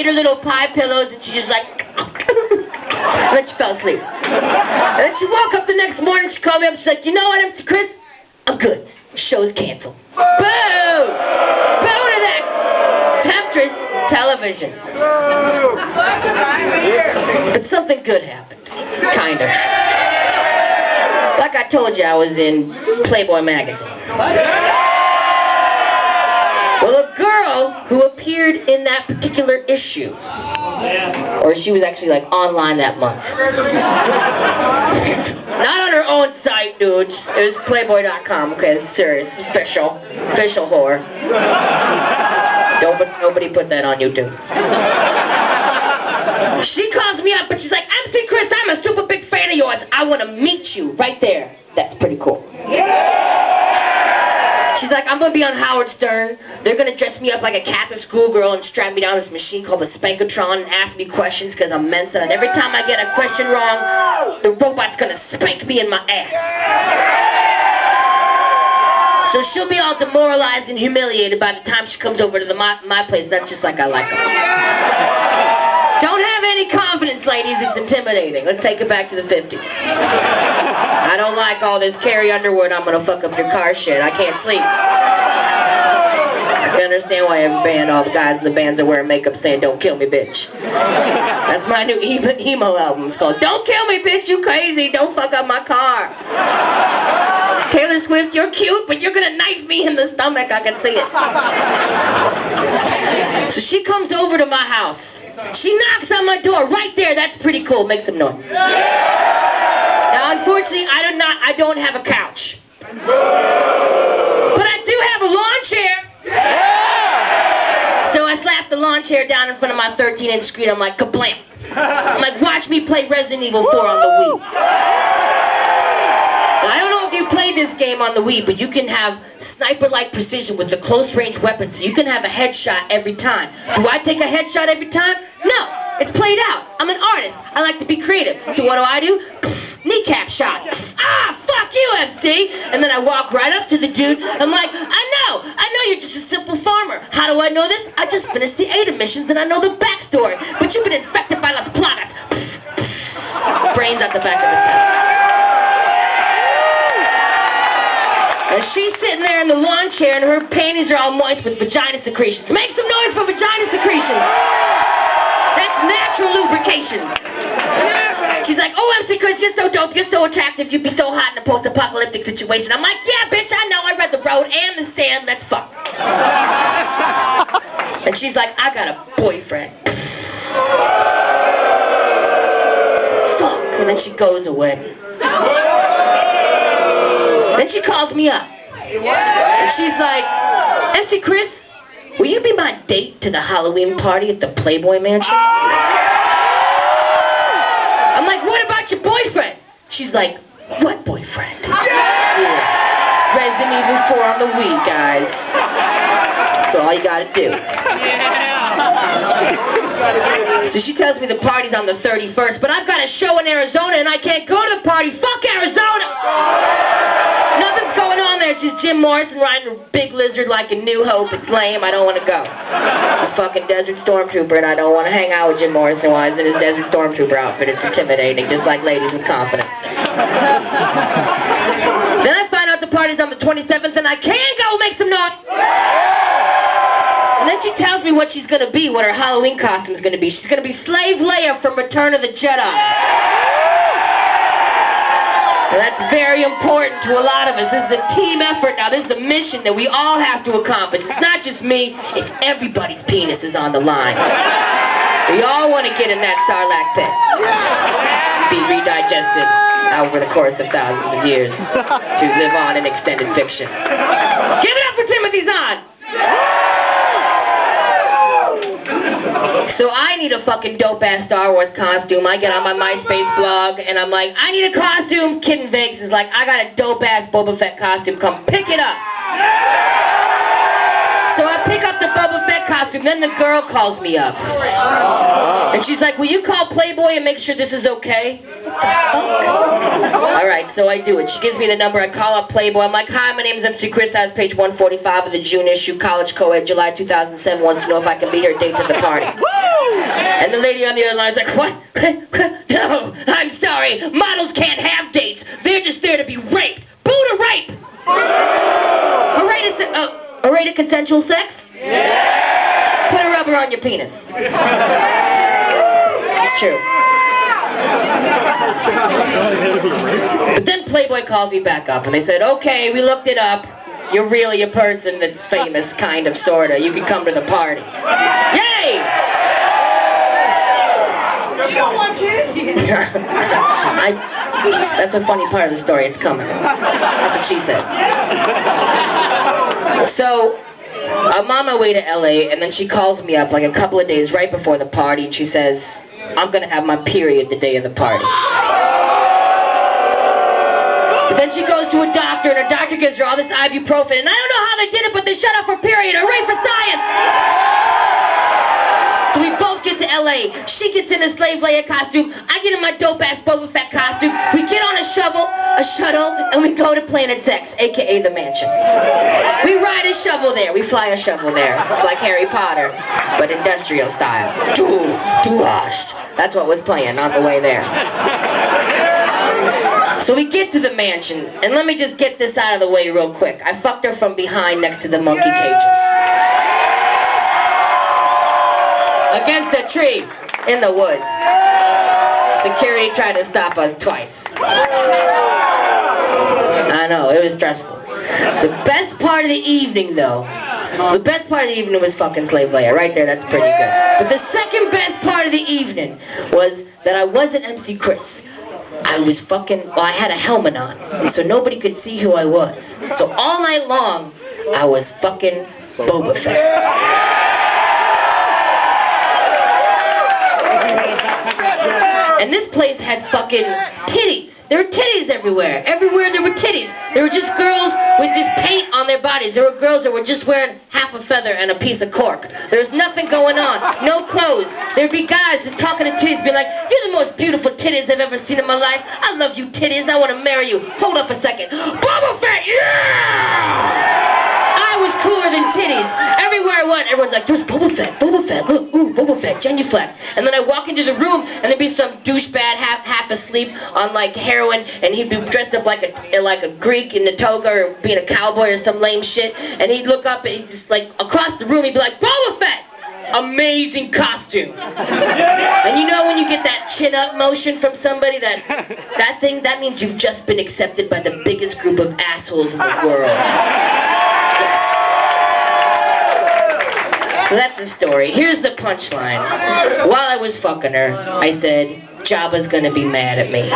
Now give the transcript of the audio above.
her little pie pillows, and she just like, and then she fell asleep. And then she woke up the next morning, she called me up, she's like, you know what, MC Chris? I'm good. Show's canceled. Boo! Boo to that temptress television. But something good happened. Kind of. Like I told you, I was in Playboy magazine. Well, a girl who appeared in that particular issue, or she was actually like online that month. Not on her own site, dudes. It was playboy.com. Okay, it's serious. Official whore. Nobody put that on YouTube. She calls me up and she's like, MC Chris, I'm a super big fan of yours. I want to meet you right there. That's pretty cool. She's like, I'm going to be on Howard Stern. They're going to dress me up like a Catholic schoolgirl and strap me down this machine called the Spankatron and ask me questions because I'm Mensa. And every time I get a question wrong, the robot's going to spank me in my ass. So she'll be all demoralized and humiliated by the time she comes over to my place. That's just like I like her. Don't have any confidence, ladies. It's intimidating. Let's take it back to the 50s. I don't like all this Carrie Underwood, I'm going to fuck up your car shit. I can't sleep. You understand why every band, all the guys in the bands are wearing makeup saying, don't kill me, bitch. That's my new emo album. It's called, Don't Kill Me, Bitch, You Crazy. Don't fuck up my car. Taylor Swift, you're cute, but you're going to knife me in the stomach. I can see it. So she comes over to my house. She knocks on my door right there. That's pretty cool. Make some noise. Now, unfortunately, I don't have a couch. But I do have a lawn chair. So I slapped the lawn chair down in front of my 13-inch screen. I'm like, kablam. I'm like, watch me play Resident Evil 4 on the Wii. Now, I don't know if you played this game on the Wii, but you can have sniper-like precision with the close-range weapons. So you can have a headshot every time. Do I take a headshot every time? No. It's played out. I'm an artist. I like to be creative. So what do? Kneecap shot. Ah, fuck you, MC. And then I walk right up to the dude. I'm like, I know you're just a simple farmer. How do I know this? I just finished the Ada missions and I know the backstory. But you've been infected by las plagas. Brains out the back of his head. And she's sitting there in the lawn chair and her panties are all moist with vagina secretions. Make some noise for vagina secretions. That's natural lubrication. She's like, oh, MC Chris, you're so dope, you're so attractive, you'd be so hot in a post-apocalyptic situation. I'm like, yeah, bitch, I know, I read The Road and The Stand, let's fuck. And she's like, I got a boyfriend. Fuck. And then she goes away. Then she calls me up. And she's like, MC Chris, will you be my date to the Halloween party at the Playboy Mansion? I'm like, what about your boyfriend? She's like, what boyfriend? Yeah. Resident Evil 4 on the Wii, guys. That's all you gotta do. So she tells me the party's on the 31st, but I've got a show in Arizona and I can't go to the party. Fuck Arizona! Nothing's going on there. It's just Jim Morrison riding a big lizard like a New Hope. It's lame. I don't want to go. I'm a fucking Desert Stormtrooper and I don't want to hang out with Jim Morrison while he's in his Desert Stormtrooper outfit. It's intimidating, just like ladies with confidence. Then I find out the party's on the 27th and I can go. Make some noise. And then she tells me what she's going to be, what her Halloween costume is going to be. She's going to be Slave Leia from Return of the Jedi. And that's very important to a lot of us. This is a team effort now. This is a mission that we all have to accomplish. It's not just me. It's everybody's penis is on the line. We all want to get in that Sarlacc pit. Be redigested over the course of thousands of years to live on in extended fiction. Give it up for Timothy Zahn! So I need a fucking dope-ass Star Wars costume. I get on my MySpace blog, and I'm like, I need a costume. Kid in Vegas is like, I got a dope-ass Boba Fett costume. Come pick it up. So I pick up the Boba Fett costume. Then the girl calls me up. And she's like, will you call Playboy and make sure this is okay? All right, so I do it. She gives me the number. I call up Playboy. I'm like, hi, my name is MC Chris. I was page 145 of the June issue, College Co-Ed, July 2007. Wants to know if I can be her date to the party. And the lady on the other line was like, what? No, I'm sorry. Models can't have dates. They're just there to be raped. Boo to rape! Hooray to consensual sex? Yeah! Put a rubber on your penis. It's true. But then Playboy called me back up, and they said, okay, we looked it up. You're really a person that's famous, kind of, sort of. You can come to the party. Yay! That's a funny part of the story. It's coming. That's what she said. So, I'm on my way to LA, and then she calls me up like a couple of days right before the party, and she says, I'm going to have my period the day of the party. But then she goes to a doctor, and her doctor gives her all this ibuprofen, and I don't know how they did it, but they shut off her period. Hooray for science! So we both get to LA. She gets in a slave Leia costume. I get in my dope-ass Boba Fett costume. We get on a shuttle, and we go to Planet X, a.k.a. the mansion. We ride a shovel there. We fly a shovel there. It's like Harry Potter, but industrial style. Washed. That's what was playing on the way there. So we get to the mansion, and let me just get this out of the way real quick. I fucked her from behind next to the monkey cages. Against a tree in the woods. Security tried to stop us twice. I know, it was stressful. The best part of the evening, though, was fucking Slave Leia. Right there, that's pretty good. But the second best part of the evening was that I wasn't MC Chris. I had a helmet on, so nobody could see who I was. So all night long, I was fucking Boba Fett. And this place had fucking titties. There were titties everywhere. Everywhere there were titties. There were just girls with just paint on their bodies. There were girls that were just wearing half a feather and a piece of cork. There was nothing going on. No clothes. There'd be guys just talking to titties, be like, you're the most beautiful titties I've ever seen in my life. I love you titties. I want to marry you. Hold up a second. Boba Fett, yeah! I was cooler than titties. Everywhere I went, everyone's like, there's Boba Fett, look, ooh, Boba Fett, genuflect. And then I walk into the room, and there'd be some douchebag half asleep on like heroin, and he'd be dressed up like a Greek in the toga, or being a cowboy or some lame shit, and he'd look up, and he'd just like, across the room, he'd be like, Boba Fett! Amazing costume. And you know when you get that chin-up motion from somebody, that means you've just been accepted by the biggest group of assholes in the world. So that's the story. Here's the punchline. While I was fucking her, I said, Jabba's gonna be mad at me.